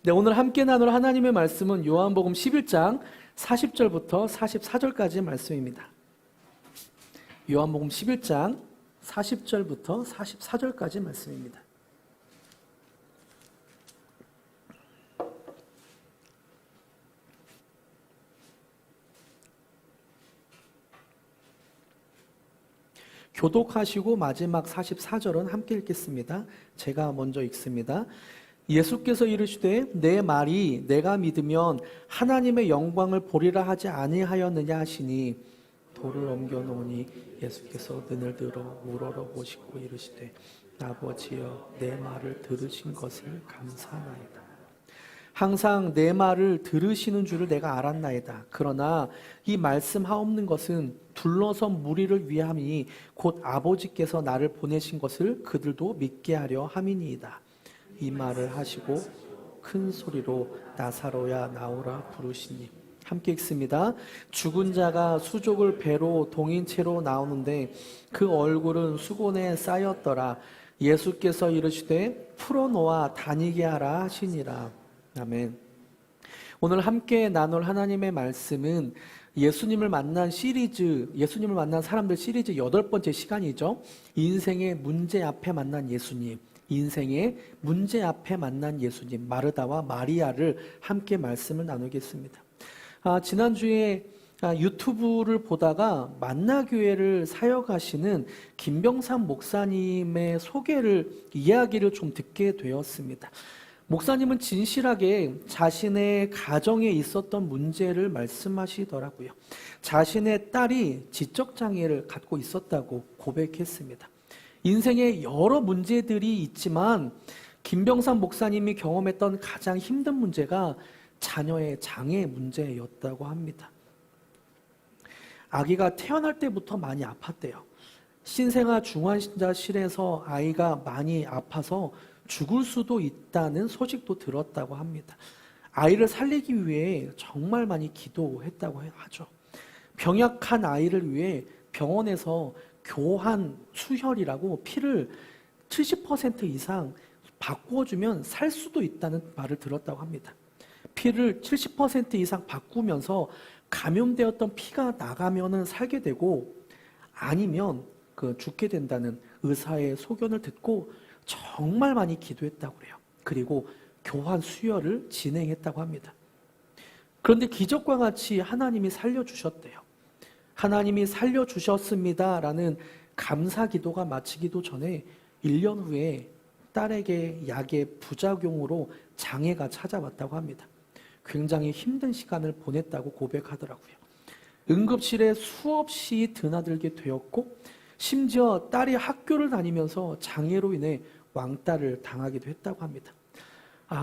네, 오늘 함께 나눌 하나님의 말씀은 요한복음 11장 40절부터 44절까지의 말씀입니다. 요한복음 11장 40절부터 44절까지의 말씀입니다. 교독하시고 마지막 44절은 함께 읽겠습니다. 제가 먼저 읽습니다. 예수께서 이르시되 내 말이 내가 믿으면 하나님의 영광을 보리라 하지 아니하였느냐 하시니 돌을 옮겨 놓으니 예수께서 눈을 들어 우러러 보시고 이르시되 아버지여 내 말을 들으신 것을 감사하나이다. 항상 내 말을 들으시는 줄을 내가 알았나이다. 그러나 이 말씀하옵는 것은 둘러선 무리를 위함이니 곧 아버지께서 나를 보내신 것을 그들도 믿게 하려 함이니이다. 이 말을 하시고 큰 소리로 나사로야 나오라 부르시니 함께 읽습니다. 죽은 자가 수족을 배로 동인채로 나오는데 그 얼굴은 수건에 쌓였더라. 예수께서 이르시되 풀어놓아 다니게 하라 하시니라. 아멘. 오늘 함께 나눌 하나님의 말씀은 예수님을 만난 시리즈, 예수님을 만난 사람들 시리즈 8번째 시간이죠. 인생의 문제 앞에 만난 예수님, 인생의 문제 앞에 만난 예수님, 마르다와 마리아를 함께 말씀을 나누겠습니다. 지난주에 유튜브를 보다가 만나교회를 사역하시는 김병삼 목사님의 이야기를 좀 듣게 되었습니다. 목사님은 진실하게 자신의 가정에 있었던 문제를 말씀하시더라고요. 자신의 딸이 지적장애를 갖고 있었다고 고백했습니다. 인생에 여러 문제들이 있지만 김병삼 목사님이 경험했던 가장 힘든 문제가 자녀의 장애 문제였다고 합니다. 아기가 태어날 때부터 많이 아팠대요. 신생아 중환자실에서 아이가 많이 아파서 죽을 수도 있다는 소식도 들었다고 합니다. 아이를 살리기 위해 정말 많이 기도했다고 하죠. 병약한 아이를 위해 병원에서 교환 수혈이라고 피를 70% 이상 바꾸어주면 살 수도 있다는 말을 들었다고 합니다. 피를 70% 이상 바꾸면서 감염되었던 피가 나가면은 살게 되고 아니면 죽게 된다는 의사의 소견을 듣고 정말 많이 기도했다고 그래요. 그리고 교환 수혈을 진행했다고 합니다. 그런데 기적과 같이 하나님이 살려주셨대요. 하나님이 살려주셨습니다라는 감사 기도가 마치기도 전에 1년 후에 딸에게 약의 부작용으로 장애가 찾아왔다고 합니다. 굉장히 힘든 시간을 보냈다고 고백하더라고요. 응급실에 수없이 드나들게 되었고 심지어 딸이 학교를 다니면서 장애로 인해 왕따를 당하기도 했다고 합니다.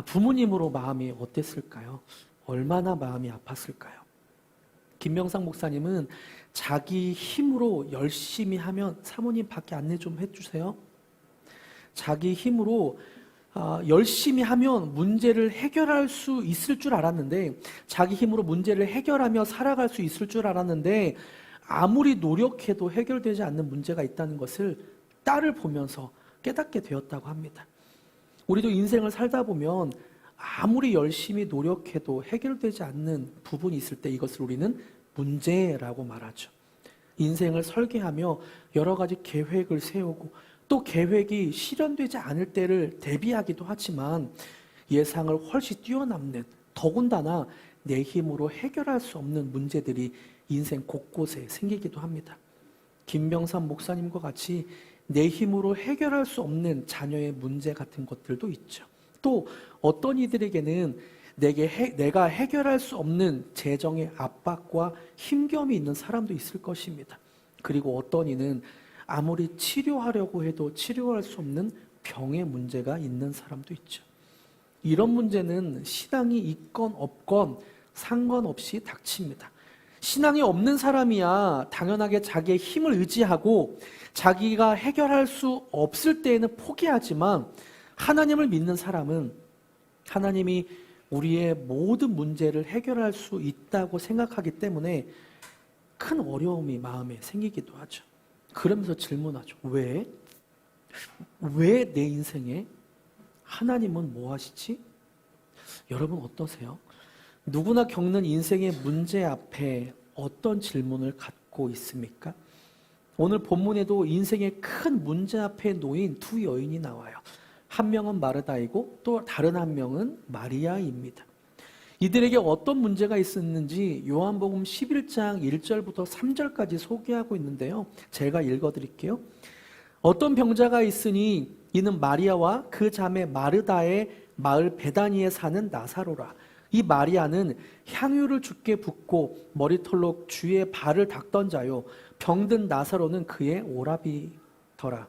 부모님으로 마음이 어땠을까요? 얼마나 마음이 아팠을까요? 김명상 목사님은 자기 힘으로 열심히 하면 사모님 밖에 안내 좀 해주세요. 자기 힘으로 열심히 하면 문제를 해결할 수 있을 줄 알았는데 자기 힘으로 문제를 해결하며 살아갈 수 있을 줄 알았는데 아무리 노력해도 해결되지 않는 문제가 있다는 것을 딸을 보면서 깨닫게 되었다고 합니다. 우리도 인생을 살다 보면 아무리 열심히 노력해도 해결되지 않는 부분이 있을 때 이것을 우리는 문제라고 말하죠. 인생을 설계하며 여러 가지 계획을 세우고 또 계획이 실현되지 않을 때를 대비하기도 하지만 예상을 훨씬 뛰어넘는 더군다나 내 힘으로 해결할 수 없는 문제들이 인생 곳곳에 생기기도 합니다. 김병삼 목사님과 같이 내 힘으로 해결할 수 없는 자녀의 문제 같은 것들도 있죠. 또 어떤 이들에게는 내가 해결할 수 없는 재정의 압박과 힘겨움이 있는 사람도 있을 것입니다. 그리고 어떤 이는 아무리 치료하려고 해도 치료할 수 없는 병의 문제가 있는 사람도 있죠. 이런 문제는 신앙이 있건 없건 상관없이 닥칩니다. 신앙이 없는 사람이야 당연하게 자기의 힘을 의지하고 자기가 해결할 수 없을 때에는 포기하지만 하나님을 믿는 사람은 하나님이 우리의 모든 문제를 해결할 수 있다고 생각하기 때문에 큰 어려움이 마음에 생기기도 하죠. 그러면서 질문하죠. 왜? 왜 내 인생에 하나님은 뭐 하시지? 여러분 어떠세요? 누구나 겪는 인생의 문제 앞에 어떤 질문을 갖고 있습니까? 오늘 본문에도 인생의 큰 문제 앞에 놓인 두 여인이 나와요. 한 명은 마르다이고 또 다른 한 명은 마리아입니다. 이들에게 어떤 문제가 있었는지 요한복음 11장 1절부터 3절까지 소개하고 있는데요. 제가 읽어드릴게요. 어떤 병자가 있으니 이는 마리아와 그 자매 마르다의 마을 베다니에 사는 나사로라. 이 마리아는 향유를 주께 붓고 머리털로 주의 발을 닦던 자요, 병든 나사로는 그의 오라비더라.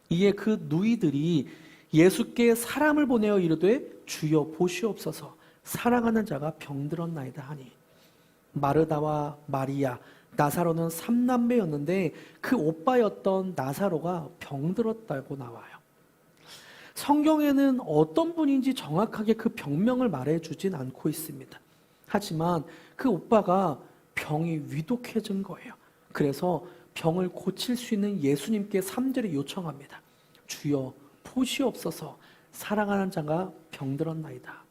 이에 그 누이들이 예수께 사람을 보내어 이르되 주여 보시옵소서, 사랑하는 자가 병들었나이다 하니, 마르다와 마리아, 나사로는 3남매였는데 그 오빠였던 나사로가 병들었다고 나와요. 성경에는 어떤 분인지 정확하게 그 병명을 말해주진 않고 있습니다. 하지만 그 오빠가 병이 위독해진 거예요. 그래서 병을 고칠 수 있는 예수님께 3절에 요청합니다. 주여 보시옵소서, 사랑하는 자가 병들었나이다.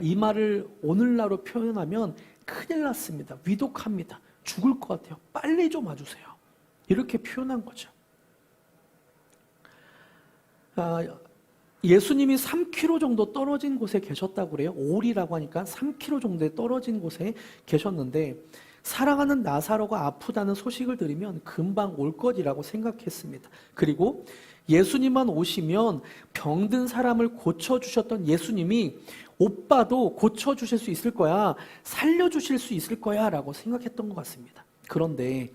이 말을 오늘날로 표현하면 큰일 났습니다. 위독합니다. 죽을 것 같아요. 빨리 좀 와주세요. 이렇게 표현한 거죠. 예수님이 3km 정도 떨어진 곳에 계셨다고 그래요. 올이라고 하니까 3km 정도에 떨어진 곳에 계셨는데, 사랑하는 나사로가 아프다는 소식을 들으면 금방 올 것이라고 생각했습니다. 그리고 예수님만 오시면 병든 사람을 고쳐주셨던 예수님이 오빠도 고쳐주실 수 있을 거야, 살려주실 수 있을 거야 라고 생각했던 것 같습니다. 그런데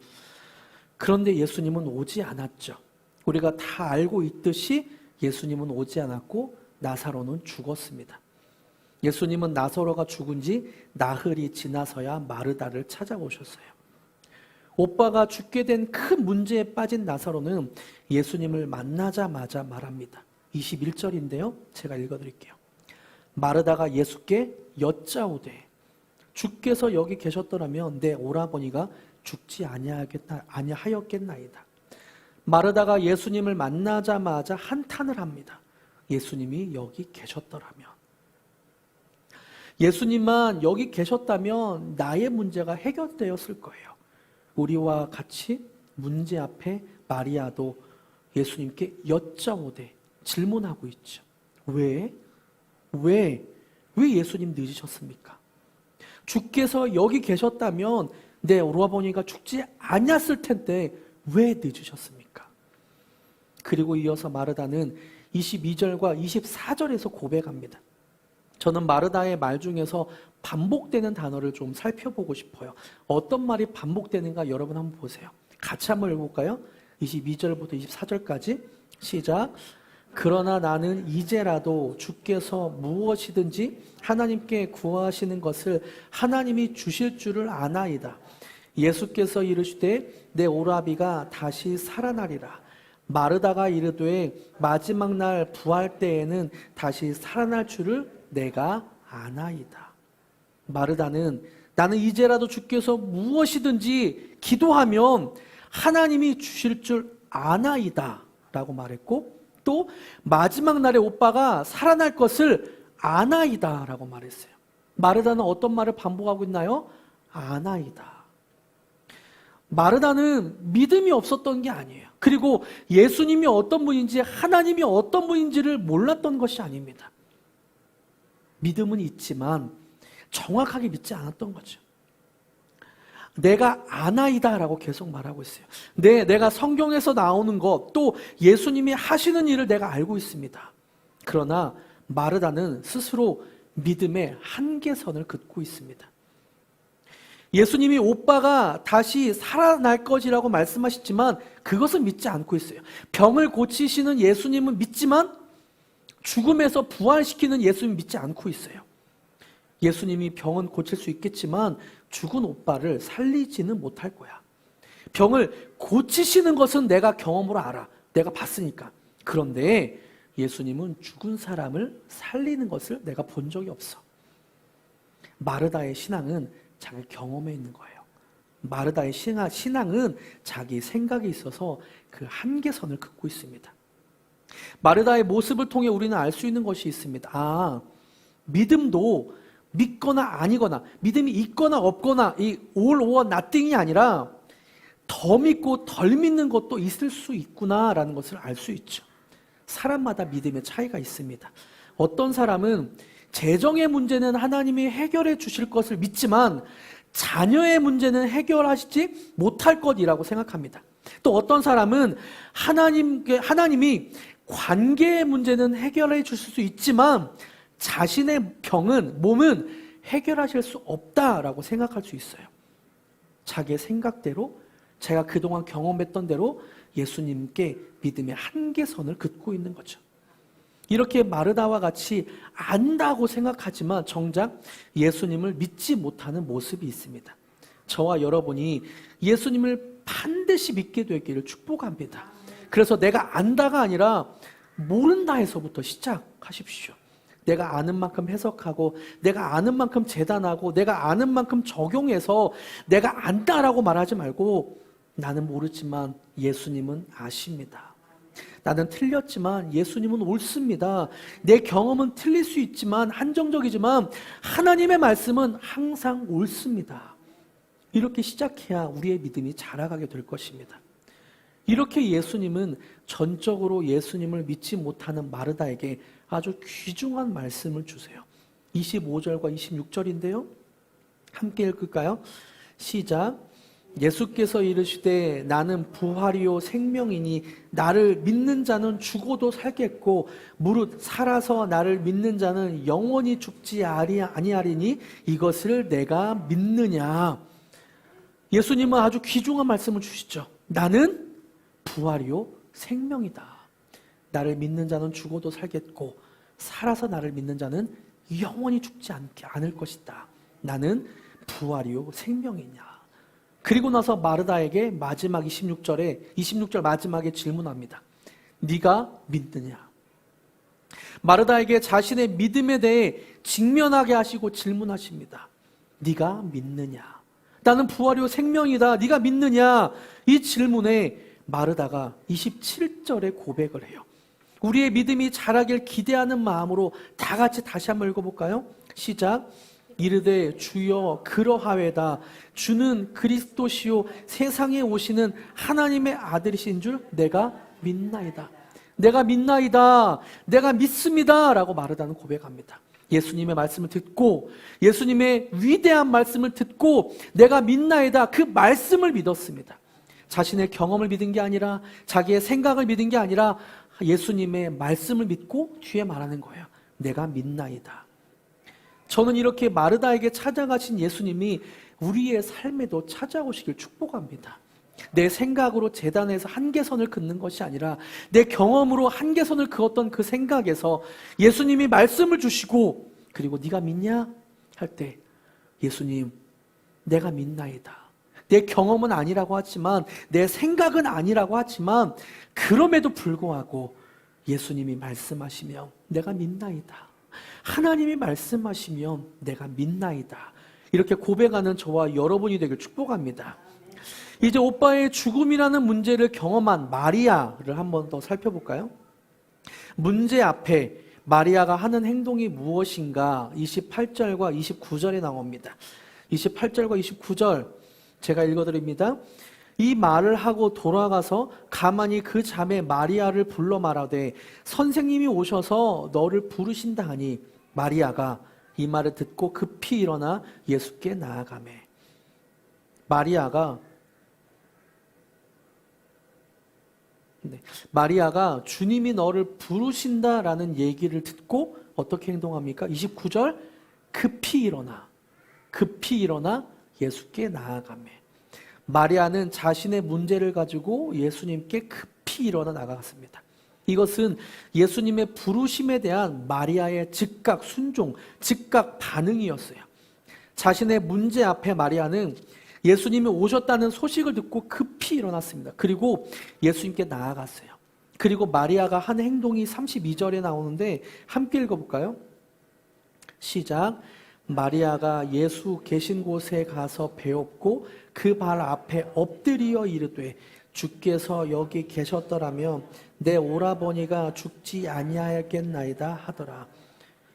예수님은 오지 않았죠. 우리가 다 알고 있듯이 예수님은 오지 않았고 나사로는 죽었습니다. 예수님은 나사로가 죽은 지 나흘이 지나서야 마르다를 찾아오셨어요. 오빠가 죽게 된 큰 문제에 빠진 나사로는 예수님을 만나자마자 말합니다. 21절인데요. 제가 읽어드릴게요. 마르다가 예수께 여짜오되 주께서 여기 계셨더라면 내 오라버니가 죽지 아니하였겠나이다. 마르다가 예수님을 만나자마자 한탄을 합니다. 예수님이 여기 계셨더라면, 예수님만 여기 계셨다면 나의 문제가 해결되었을 거예요. 우리와 같이 문제 앞에 마리아도 예수님께 여짜오되 질문하고 있죠. 왜 예수님 늦으셨습니까? 주께서 여기 계셨다면 내 오라버니가 죽지 않았을 텐데 왜 늦으셨습니까? 그리고 이어서 마르다는 22절과 24절에서 고백합니다. 저는 마르다의 말 중에서 반복되는 단어를 좀 살펴보고 싶어요. 어떤 말이 반복되는가 여러분 한번 보세요. 같이 한번 읽어볼까요? 22절부터 24절까지 시작. 그러나 나는 이제라도 주께서 무엇이든지 하나님께 구하시는 것을 하나님이 주실 줄을 아나이다. 예수께서 이르시되 내 오라비가 다시 살아나리라. 마르다가 이르되 마지막 날 부활 때에는 다시 살아날 줄을 내가 아나이다. 마르다는 나는 이제라도 주께서 무엇이든지 기도하면 하나님이 주실 줄 아나이다 라고 말했고, 또 마지막 날에 오빠가 살아날 것을 아나이다 라고 말했어요. 마르다는 어떤 말을 반복하고 있나요? 아나이다. 마르다는 믿음이 없었던 게 아니에요. 그리고 예수님이 어떤 분인지, 하나님이 어떤 분인지를 몰랐던 것이 아닙니다. 믿음은 있지만 정확하게 믿지 않았던 거죠. 내가 아나이다 라고 계속 말하고 있어요. 내가 성경에서 나오는 것, 또 예수님이 하시는 일을 내가 알고 있습니다. 그러나 마르다는 스스로 믿음의 한계선을 긋고 있습니다. 예수님이 오빠가 다시 살아날 것이라고 말씀하셨지만 그것은 믿지 않고 있어요. 병을 고치시는 예수님은 믿지만 죽음에서 부활시키는 예수님 믿지 않고 있어요. 예수님이 병은 고칠 수 있겠지만 죽은 오빠를 살리지는 못할 거야. 병을 고치시는 것은 내가 경험으로 알아. 내가 봤으니까. 그런데 예수님은 죽은 사람을 살리는 것을 내가 본 적이 없어. 마르다의 신앙은 자기 경험에 있는 거예요. 마르다의 신앙은 자기 생각에 있어서 그 한계선을 긋고 있습니다. 마르다의 모습을 통해 우리는 알 수 있는 것이 있습니다. 믿음도 믿거나 아니거나, 믿음이 있거나 없거나, 이 all or nothing이 아니라 더 믿고 덜 믿는 것도 있을 수 있구나라는 것을 알 수 있죠. 사람마다 믿음의 차이가 있습니다. 어떤 사람은 재정의 문제는 하나님이 해결해 주실 것을 믿지만 자녀의 문제는 해결하시지 못할 것이라고 생각합니다. 또 어떤 사람은 하나님이 관계의 문제는 해결해 주실 수 있지만 자신의 몸은 해결하실 수 없다라고 생각할 수 있어요. 자기의 생각대로, 제가 그동안 경험했던 대로 예수님께 믿음의 한계선을 긋고 있는 거죠. 이렇게 마르다와 같이 안다고 생각하지만 정작 예수님을 믿지 못하는 모습이 있습니다. 저와 여러분이 예수님을 반드시 믿게 되기를 축복합니다. 그래서 내가 안다가 아니라 모른다에서부터 시작하십시오. 내가 아는 만큼 해석하고, 내가 아는 만큼 재단하고, 내가 아는 만큼 적용해서 내가 안다라고 말하지 말고, 나는 모르지만 예수님은 아십니다. 나는 틀렸지만 예수님은 옳습니다. 내 경험은 틀릴 수 있지만, 한정적이지만 하나님의 말씀은 항상 옳습니다. 이렇게 시작해야 우리의 믿음이 자라가게 될 것입니다. 이렇게 예수님은 전적으로 예수님을 믿지 못하는 마르다에게 아주 귀중한 말씀을 주세요. 25절과 26절인데요. 함께 읽을까요? 시작. 예수께서 이르시되 나는 부활이요 생명이니 나를 믿는 자는 죽어도 살겠고 무릇 살아서 나를 믿는 자는 영원히 죽지 아니하리니 이것을 내가 믿느냐. 예수님은 아주 귀중한 말씀을 주시죠. 나는 부활이요 생명이다. 나를 믿는 자는 죽어도 살겠고 살아서 나를 믿는 자는 영원히 죽지 않을 것이다. 나는 부활이요 생명이냐. 그리고 나서 마르다에게 마지막 26절 마지막에 질문합니다. 네가 믿느냐? 마르다에게 자신의 믿음에 대해 직면하게 하시고 질문하십니다. 네가 믿느냐? 나는 부활이요 생명이다. 네가 믿느냐? 이 질문에 마르다가 27절에 고백을 해요. 우리의 믿음이 자라길 기대하는 마음으로 다 같이 다시 한번 읽어볼까요? 시작. 이르되 주여 그러하외다. 주는 그리스도시요 세상에 오시는 하나님의 아들이신 줄 내가 믿나이다. 내가 믿나이다. 내가 믿습니다. 라고 마르다는 고백합니다. 예수님의 말씀을 듣고 예수님의 위대한 말씀을 듣고 내가 믿나이다. 그 말씀을 믿었습니다. 자신의 경험을 믿은 게 아니라 자기의 생각을 믿은 게 아니라 예수님의 말씀을 믿고 뒤에 말하는 거예요. 내가 믿나이다. 저는 이렇게 마르다에게 찾아가신 예수님이 우리의 삶에도 찾아오시길 축복합니다. 내 생각으로 재단에서 한계선을 긋는 것이 아니라 내 경험으로 한계선을 그었던 그 생각에서 예수님이 말씀을 주시고 그리고 네가 믿냐? 할 때 예수님 내가 믿나이다. 내 경험은 아니라고 하지만 내 생각은 아니라고 하지만 그럼에도 불구하고 예수님이 말씀하시면 내가 믿나이다. 하나님이 말씀하시면 내가 믿나이다. 이렇게 고백하는 저와 여러분이 되길 축복합니다. 이제 오빠의 죽음이라는 문제를 경험한 마리아를 한번 더 살펴볼까요? 문제 앞에 마리아가 하는 행동이 무엇인가 28절과 29절에 나옵니다. 28절과 29절 제가 읽어드립니다. 이 말을 하고 돌아가서 가만히 그 자매 마리아를 불러 말하되 선생님이 오셔서 너를 부르신다 하니 마리아가 이 말을 듣고 급히 일어나 예수께 나아가매. 마리아가 주님이 너를 부르신다라는 얘기를 듣고 어떻게 행동합니까? 29절 급히 일어나 예수께 나아가매. 마리아는 자신의 문제를 가지고 예수님께 급히 일어나 나아갔습니다. 이것은 예수님의 부르심에 대한 마리아의 즉각 순종, 즉각 반응이었어요. 자신의 문제 앞에 마리아는 예수님이 오셨다는 소식을 듣고 급히 일어났습니다. 그리고 예수님께 나아갔어요. 그리고 마리아가 한 행동이 32절에 나오는데 함께 읽어볼까요? 시작. 마리아가 예수 계신 곳에 가서 배웠고 그 발 앞에 엎드려 이르되 주께서 여기 계셨더라면 내 오라버니가 죽지 아니하였겠나이다 하더라.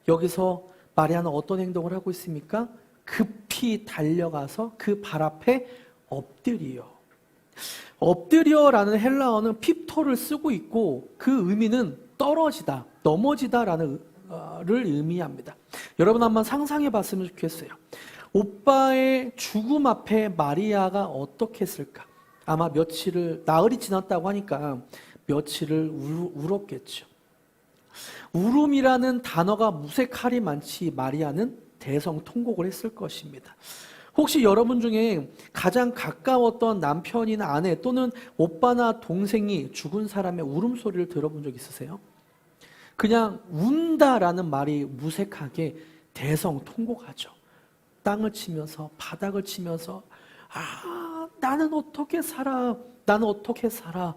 여기서 마리아는 어떤 행동을 하고 있습니까? 급히 달려가서 그 발 앞에 엎드려. 엎드려라는 헬라어는 핍토를 쓰고 있고 그 의미는 떨어지다, 넘어지다라는 를 의미합니다. 여러분 한번 상상해 봤으면 좋겠어요. 오빠의 죽음 앞에 마리아가 어떻게 했을까? 아마 나흘이 지났다고 하니까 며칠을 울었겠죠. 울음이라는 단어가 무색할이 많지 마리아는 대성통곡을 했을 것입니다. 혹시 여러분 중에 가장 가까웠던 남편이나 아내 또는 오빠나 동생이 죽은 사람의 울음소리를 들어본 적 있으세요? 그냥 운다라는 말이 무색하게 대성통곡하죠. 땅을 치면서 바닥을 치면서 나는 어떻게 살아? 나는 어떻게 살아?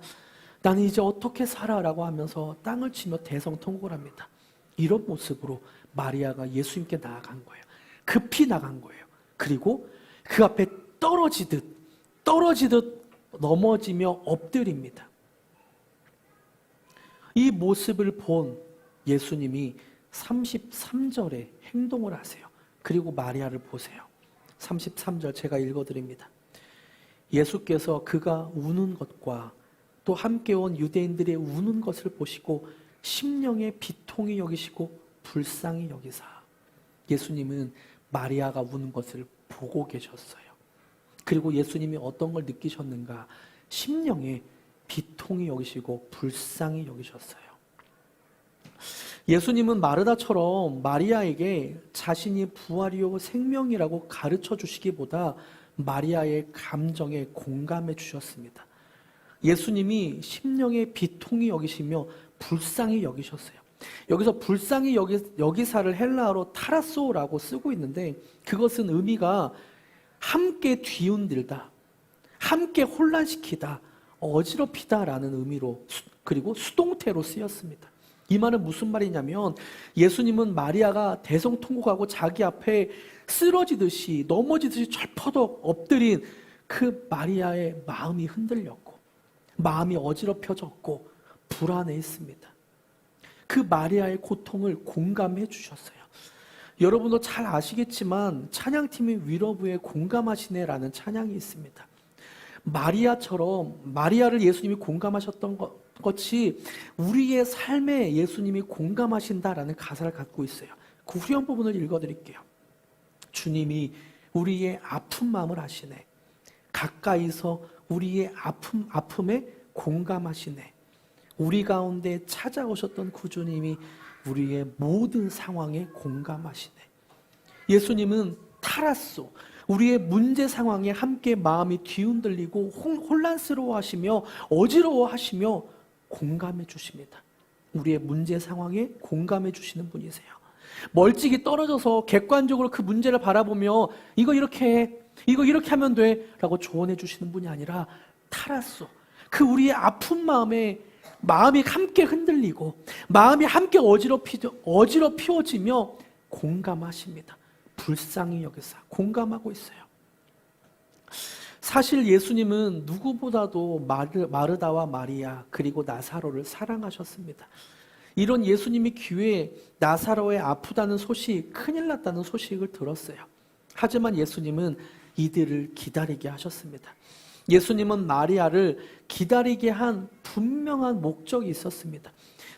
나는 이제 어떻게 살아? 라고 하면서 땅을 치며 대성통곡을 합니다. 이런 모습으로 마리아가 예수님께 나아간 거예요. 급히 나간 거예요. 그리고 그 앞에 떨어지듯 넘어지며 엎드립니다. 이 모습을 본 예수님이 33절에 행동을 하세요. 그리고 마리아를 보세요. 33절 제가 읽어드립니다. 예수께서 그가 우는 것과 또 함께 온 유대인들의 우는 것을 보시고 심령의 비통이 여기시고 불쌍히 여기사. 예수님은 마리아가 우는 것을 보고 계셨어요. 그리고 예수님이 어떤 걸 느끼셨는가? 심령의 비통이 여기시고 불쌍히 여기셨어요. 예수님은 마르다처럼 마리아에게 자신이 부활이요 생명이라고 가르쳐 주시기보다 마리아의 감정에 공감해 주셨습니다. 예수님이 심령의 비통이 여기시며 불쌍히 여기셨어요. 여기서 불쌍히 여기사를 헬라어로 타라소라고 쓰고 있는데 그것은 의미가 함께 뒤흔들다, 함께 혼란시키다, 어지럽히다라는 의미로 그리고 수동태로 쓰였습니다. 이 말은 무슨 말이냐면 예수님은 마리아가 대성통곡하고 자기 앞에 쓰러지듯이 넘어지듯이 철퍼덕 엎드린 그 마리아의 마음이 흔들렸고 마음이 어지럽혀졌고 불안해했습니다. 그 마리아의 고통을 공감해 주셨어요. 여러분도 잘 아시겠지만 찬양팀이 위로부에 공감하시네라는 찬양이 있습니다. 마리아를 예수님이 공감하셨던 것이 우리의 삶에 예수님이 공감하신다라는 가사를 갖고 있어요. 그 후렴 부분을 읽어드릴게요. 주님이 우리의 아픈 마음을 아시네. 가까이서 우리의 아픔에 공감하시네. 우리 가운데 찾아오셨던 구주님이 우리의 모든 상황에 공감하시네. 예수님은 타라소, 우리의 문제 상황에 함께 마음이 뒤흔들리고 혼란스러워하시며 어지러워하시며 공감해 주십니다. 우리의 문제 상황에 공감해 주시는 분이세요. 멀찍이 떨어져서 객관적으로 그 문제를 바라보며 이거 이렇게 해, 이거 이렇게 하면 돼 라고 조언해 주시는 분이 아니라 타라소, 그 우리의 아픈 마음이 함께 흔들리고 마음이 함께 어지럽히어지며 공감하십니다. 불쌍히 여기사 공감하고 있어요. 사실 예수님은 누구보다도 마르다와 마리아 그리고 나사로를 사랑하셨습니다. 이런 예수님이 귀에 나사로의 아프다는 소식, 큰일 났다는 소식을 들었어요. 하지만 예수님은 이들을 기다리게 하셨습니다. 예수님은 마리아를 기다리게 한 분명한 목적이 있었습니다.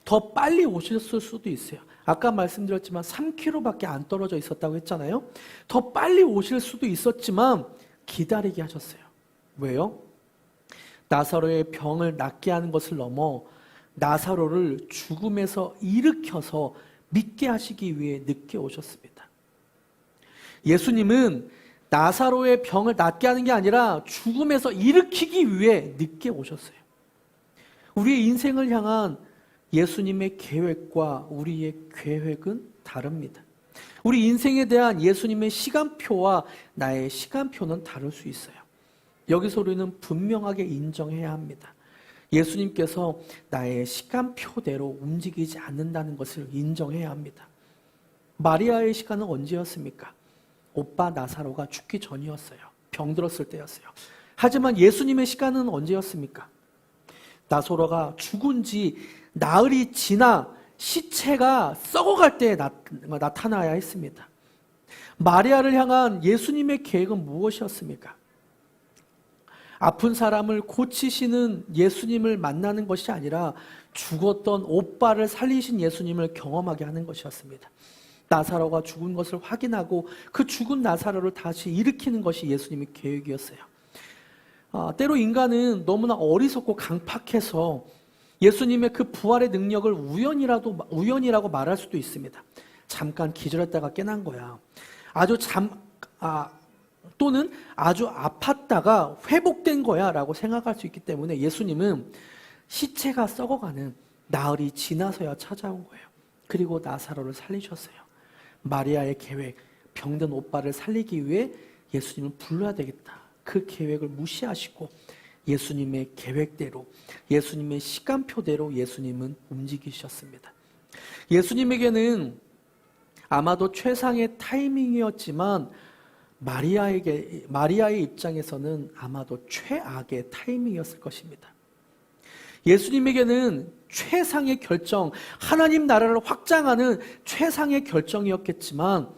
더 빨리 오셨을 수도 있어요. 아까 말씀드렸지만 3km밖에 안 떨어져 있었다고 했잖아요. 더 빨리 오실 수도 있었지만 기다리게 하셨어요. 왜요? 나사로의 병을 낫게 하는 것을 넘어 나사로를 죽음에서 일으켜서 믿게 하시기 위해 늦게 오셨습니다. 예수님은 나사로의 병을 낫게 하는 게 아니라 죽음에서 일으키기 위해 늦게 오셨어요. 우리의 인생을 향한 예수님의 계획과 우리의 계획은 다릅니다. 우리 인생에 대한 예수님의 시간표와 나의 시간표는 다를 수 있어요. 여기서 우리는 분명하게 인정해야 합니다. 예수님께서 나의 시간표대로 움직이지 않는다는 것을 인정해야 합니다. 마리아의 시간은 언제였습니까? 오빠 나사로가 죽기 전이었어요. 병들었을 때였어요. 하지만 예수님의 시간은 언제였습니까? 나사로가 죽은 지 나흘이 지나 시체가 썩어갈 때에 나타나야 했습니다. 마리아를 향한 예수님의 계획은 무엇이었습니까? 아픈 사람을 고치시는 예수님을 만나는 것이 아니라 죽었던 오빠를 살리신 예수님을 경험하게 하는 것이었습니다. 나사로가 죽은 것을 확인하고 그 죽은 나사로를 다시 일으키는 것이 예수님의 계획이었어요. 때로 인간은 너무나 어리석고 강팍해서 예수님의 그 부활의 능력을 우연이라고 말할 수도 있습니다. 잠깐 기절했다가 깨난 거야. 또는 아주 아팠다가 회복된 거야 라고 생각할 수 있기 때문에 예수님은 시체가 썩어가는 나흘이 지나서야 찾아온 거예요. 그리고 나사로를 살리셨어요. 마리아의 계획, 병든 오빠를 살리기 위해 예수님을 불러야 되겠다. 그 계획을 무시하시고 예수님의 계획대로, 예수님의 시간표대로 예수님은 움직이셨습니다. 예수님에게는 아마도 최상의 타이밍이었지만 마리아의 입장에서는 아마도 최악의 타이밍이었을 것입니다. 예수님에게는 최상의 결정, 하나님 나라를 확장하는 최상의 결정이었겠지만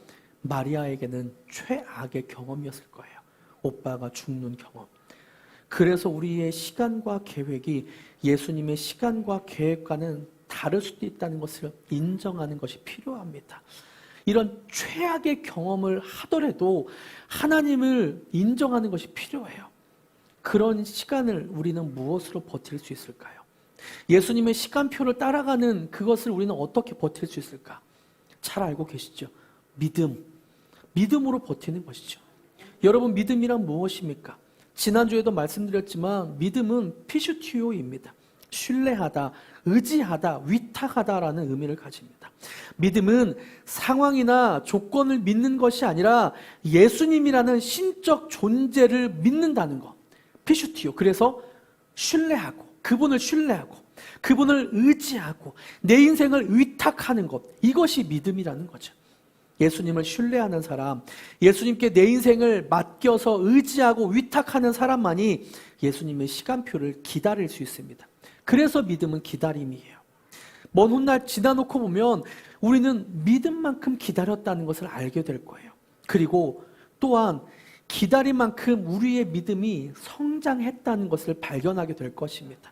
마리아에게는 최악의 경험이었을 거예요. 오빠가 죽는 경험. 그래서 우리의 시간과 계획이 예수님의 시간과 계획과는 다를 수도 있다는 것을 인정하는 것이 필요합니다. 이런 최악의 경험을 하더라도 하나님을 인정하는 것이 필요해요. 그런 시간을 우리는 무엇으로 버틸 수 있을까요? 예수님의 시간표를 따라가는 그것을 우리는 어떻게 버틸 수 있을까? 잘 알고 계시죠? 믿음으로 버티는 것이죠. 여러분, 믿음이란 무엇입니까? 지난주에도 말씀드렸지만 믿음은 피슈티오입니다. 신뢰하다, 의지하다, 위탁하다라는 의미를 가집니다. 믿음은 상황이나 조건을 믿는 것이 아니라 예수님이라는 신적 존재를 믿는다는 것. 피슈티오. 그래서 그분을 신뢰하고 그분을 의지하고 내 인생을 위탁하는 것. 이것이 믿음이라는 거죠. 예수님을 신뢰하는 사람, 예수님께 내 인생을 맡겨서 의지하고 위탁하는 사람만이 예수님의 시간표를 기다릴 수 있습니다. 그래서 믿음은 기다림이에요. 먼 훗날 지나놓고 보면 우리는 믿음만큼 기다렸다는 것을 알게 될 거예요. 그리고 또한 기다린 만큼 우리의 믿음이 성장했다는 것을 발견하게 될 것입니다.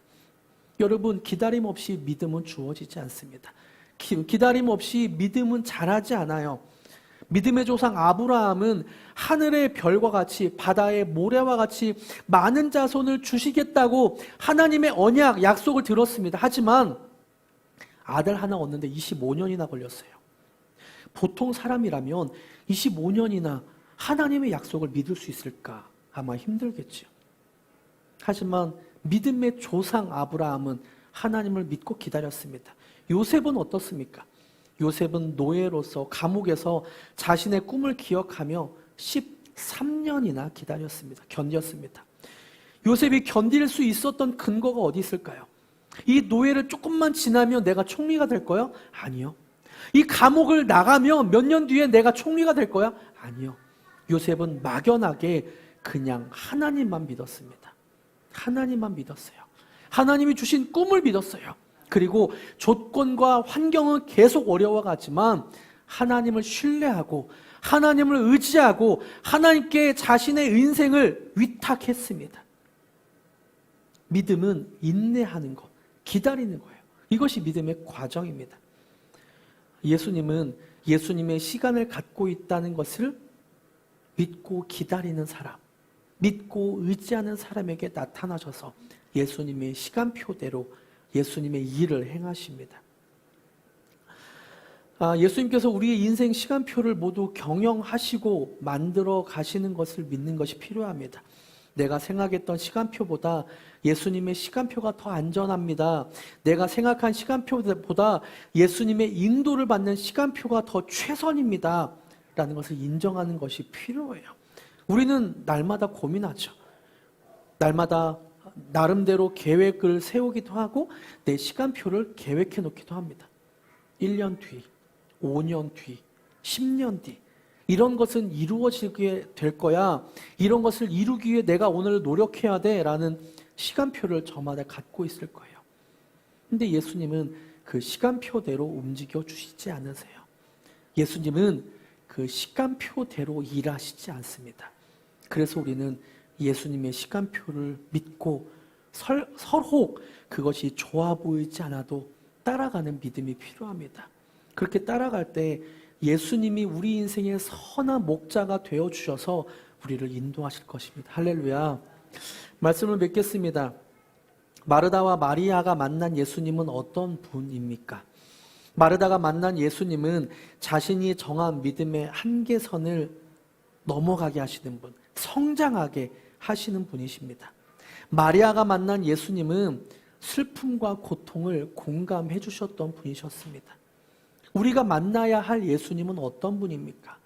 여러분, 기다림 없이 믿음은 주어지지 않습니다. 기다림 없이 믿음은 자라지 않아요. 믿음의 조상 아브라함은 하늘의 별과 같이 바다의 모래와 같이 많은 자손을 주시겠다고 하나님의 언약, 약속을 들었습니다. 하지만 아들 하나 얻는데 25년이나 걸렸어요. 보통 사람이라면 25년이나 하나님의 약속을 믿을 수 있을까? 아마 힘들겠죠. 하지만 믿음의 조상 아브라함은 하나님을 믿고 기다렸습니다. 요셉은 어떻습니까? 요셉은 노예로서 감옥에서 자신의 꿈을 기억하며 13년이나 기다렸습니다. 견뎠습니다. 요셉이 견딜 수 있었던 근거가 어디 있을까요? 이 노예를 조금만 지나면 내가 총리가 될 거야? 아니요. 이 감옥을 나가면 몇 년 뒤에 내가 총리가 될 거야? 아니요. 요셉은 막연하게 그냥 하나님만 믿었습니다. 하나님만 믿었어요. 하나님이 주신 꿈을 믿었어요. 그리고 조건과 환경은 계속 어려워가지만 하나님을 신뢰하고 하나님을 의지하고 하나님께 자신의 인생을 위탁했습니다. 믿음은 인내하는 것, 기다리는 거예요. 이것이 믿음의 과정입니다. 예수님은 예수님의 시간을 갖고 있다는 것을 믿고 기다리는 사람, 믿고 의지하는 사람에게 나타나셔서 예수님의 시간표대로 예수님의 일을 행하십니다. 예수님께서 우리의 인생 시간표를 모두 경영하시고 만들어 가시는 것을 믿는 것이 필요합니다. 내가 생각했던 시간표보다 예수님의 시간표가 더 안전합니다. 내가 생각한 시간표보다 예수님의 인도를 받는 시간표가 더 최선입니다. 라는 것을 인정하는 것이 필요해요. 우리는 날마다 고민하죠. 날마다 나름대로 계획을 세우기도 하고 내 시간표를 계획해 놓기도 합니다. 1년 뒤, 5년 뒤, 10년 뒤 이런 것은 이루어지게 될 거야. 이런 것을 이루기 위해 내가 오늘 노력해야 돼 라는 시간표를 저마다 갖고 있을 거예요. 근데 예수님은 그 시간표대로 움직여 주시지 않으세요. 예수님은 그 시간표대로 일하시지 않습니다. 그래서 우리는 예수님의 시간표를 믿고 서로 그것이 좋아 보이지 않아도 따라가는 믿음이 필요합니다. 그렇게 따라갈 때 예수님이 우리 인생의 선한 목자가 되어주셔서 우리를 인도하실 것입니다. 할렐루야. 말씀을 맺겠습니다. 마르다와 마리아가 만난 예수님은 어떤 분입니까? 마르다가 만난 예수님은 자신이 정한 믿음의 한계선을 넘어가게 하시는 분, 성장하게 하시는 분이십니다. 마리아가 만난 예수님은 슬픔과 고통을 공감해 주셨던 분이셨습니다. 우리가 만나야 할 예수님은 어떤 분입니까?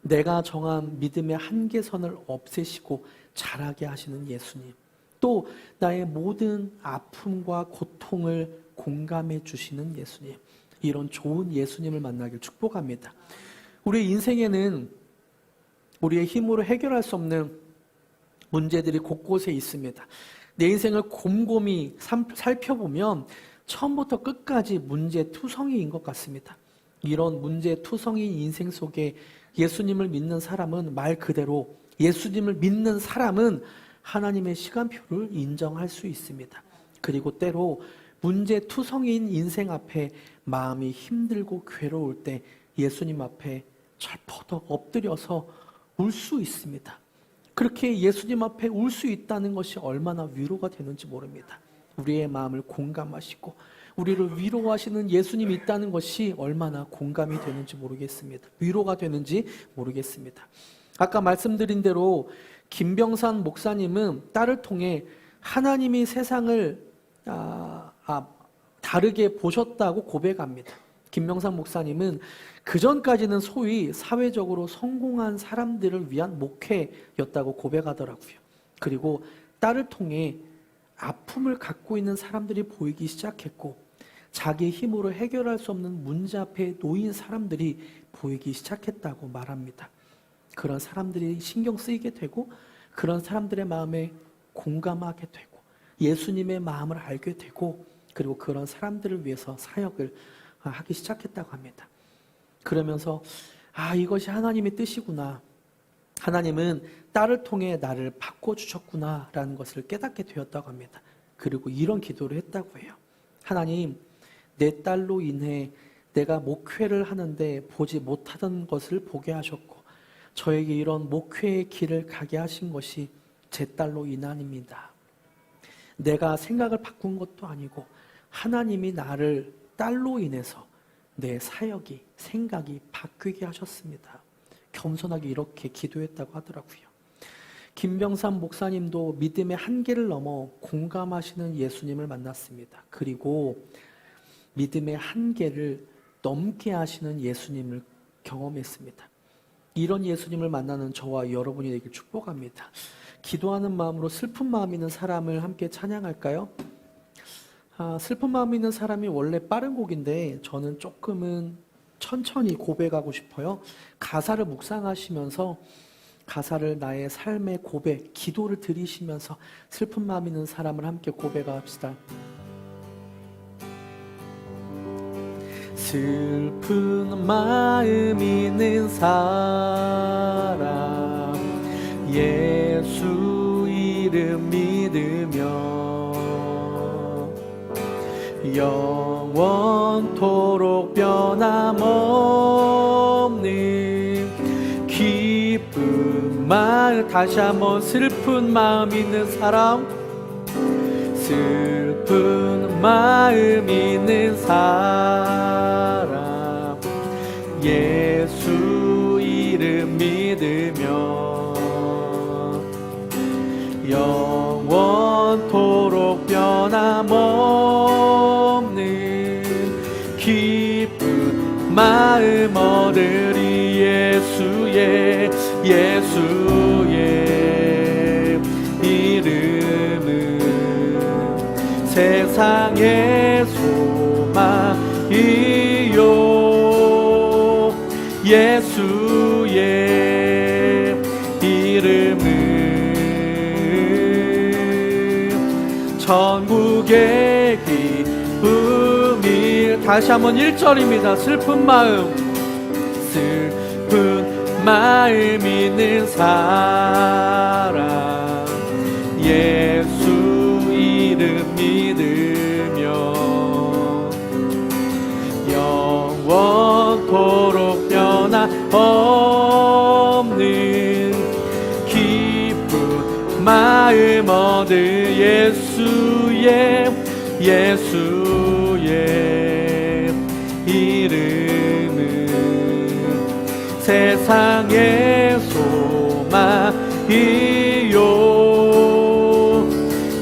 내가 정한 믿음의 한계선을 없애시고 자라게 하시는 예수님, 또 나의 모든 아픔과 고통을 공감해 주시는 예수님, 이런 좋은 예수님을 만나길 축복합니다. 우리의 인생에는 우리의 힘으로 해결할 수 없는 문제들이 곳곳에 있습니다. 내 인생을 곰곰이 살펴보면 처음부터 끝까지 문제투성이인 것 같습니다. 이런 문제투성이인 인생 속에 예수님을 믿는 사람은 말 그대로 예수님을 믿는 사람은 하나님의 시간표를 인정할 수 있습니다. 그리고 때로 문제투성이인 인생 앞에 마음이 힘들고 괴로울 때 예수님 앞에 철퍼덕 엎드려서 울 수 있습니다. 그렇게 예수님 앞에 울 수 있다는 것이 얼마나 위로가 되는지 모릅니다. 우리의 마음을 공감하시고 우리를 위로하시는 예수님이 있다는 것이 얼마나 공감이 되는지 모르겠습니다. 위로가 되는지 모르겠습니다. 아까 말씀드린 대로 김병산 목사님은 딸을 통해 하나님이 세상을 다르게 보셨다고 고백합니다. 김병산 목사님은 그전까지는 소위 사회적으로 성공한 사람들을 위한 목회였다고 고백하더라고요. 그리고 딸을 통해 아픔을 갖고 있는 사람들이 보이기 시작했고 자기 힘으로 해결할 수 없는 문제 앞에 놓인 사람들이 보이기 시작했다고 말합니다. 그런 사람들이 신경 쓰이게 되고 그런 사람들의 마음에 공감하게 되고 예수님의 마음을 알게 되고 그리고 그런 사람들을 위해서 사역을 하기 시작했다고 합니다. 그러면서 이것이 하나님의 뜻이구나. 하나님은 딸을 통해 나를 바꿔주셨구나 라는 것을 깨닫게 되었다고 합니다. 그리고 이런 기도를 했다고 해요. 하나님, 내 딸로 인해 내가 목회를 하는데 보지 못하던 것을 보게 하셨고 저에게 이런 목회의 길을 가게 하신 것이 제 딸로 인함입니다. 내가 생각을 바꾼 것도 아니고 하나님이 나를 딸로 인해서 내 사역이, 생각이 바뀌게 하셨습니다. 겸손하게 이렇게 기도했다고 하더라고요. 김병삼 목사님도 믿음의 한계를 넘어 공감하시는 예수님을 만났습니다. 그리고 믿음의 한계를 넘게 하시는 예수님을 경험했습니다. 이런 예수님을 만나는 저와 여러분이 되길 축복합니다. 기도하는 마음으로 슬픈 마음 있는 사람을 함께 찬양할까요? 슬픈 마음 있는 사람이 원래 빠른 곡인데 저는 조금은 천천히 고백하고 싶어요. 가사를 묵상하시면서 가사를 나의 삶의 고백, 기도를 드리시면서 슬픈 마음 있는 사람을 함께 고백합시다. 슬픈 마음 있는 사람 예수 이름 믿으며 영원토록 변함없는 기쁜 마음 다시 한번 슬픈 마음 있는 사람 슬픈 마음 있는 사람 예수 이름 믿으며 영원토록 변함없는 기쁜 마음 얻으리 예수의 이름은 세상의 소망이요 예수의 이름은 천국의 기쁨일 다시 한번 1절입니다. 슬픈 마음 있는 사람 예수 이름 믿으며 영원토록 변함없는 기쁜 마음 얻을 예수의 이름은 세상의 소망이요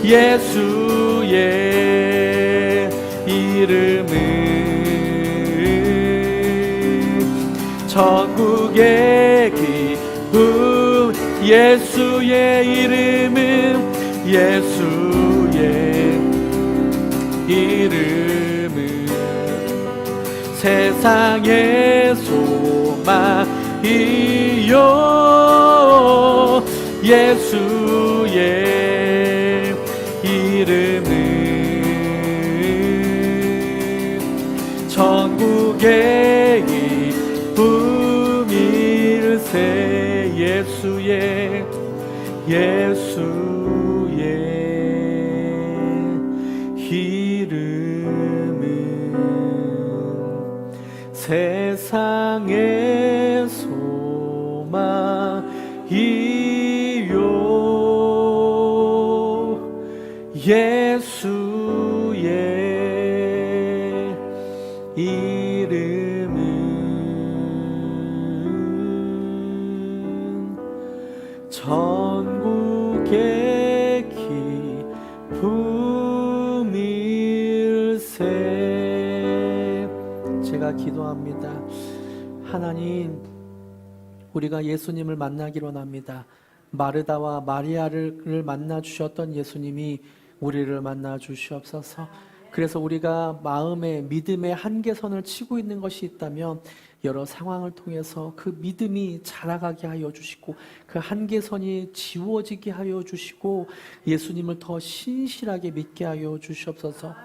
예수의 이름은 천국의 기쁨 예수의 이름은 세상의 소망이요 예수의 이름은 천국의 기쁨일세 예수의 이름은 세상의 소망이요 예수의 이름은 천국의 기쁨일세. 제가 기도합니다. 하나님, 우리가 예수님을 만나기로 합니다. 마르다와 마리아를 만나 주셨던 예수님이 우리를 만나 주시옵소서. 그래서 우리가 마음에 믿음의 한계선을 치고 있는 것이 있다면 여러 상황을 통해서 그 믿음이 자라가게 하여 주시고 그 한계선이 지워지게 하여 주시고 예수님을 더 신실하게 믿게 하여 주시옵소서.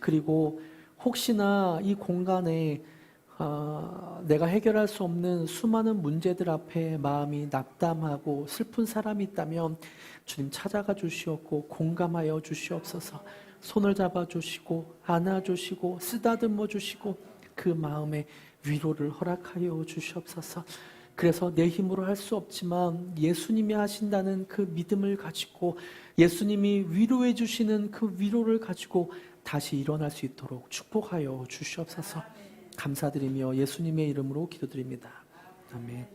그리고 혹시나 이 공간에 내가 해결할 수 없는 수많은 문제들 앞에 마음이 낙담하고 슬픈 사람이 있다면 주님 찾아가 주시옵고 공감하여 주시옵소서. 손을 잡아 주시고 안아 주시고 쓰다듬어 주시고 그 마음에 위로를 허락하여 주시옵소서. 그래서 내 힘으로 할 수 없지만 예수님이 하신다는 그 믿음을 가지고 예수님이 위로해 주시는 그 위로를 가지고 다시 일어날 수 있도록 축복하여 주시옵소서. 감사드리며 예수님의 이름으로 기도드립니다. 아멘.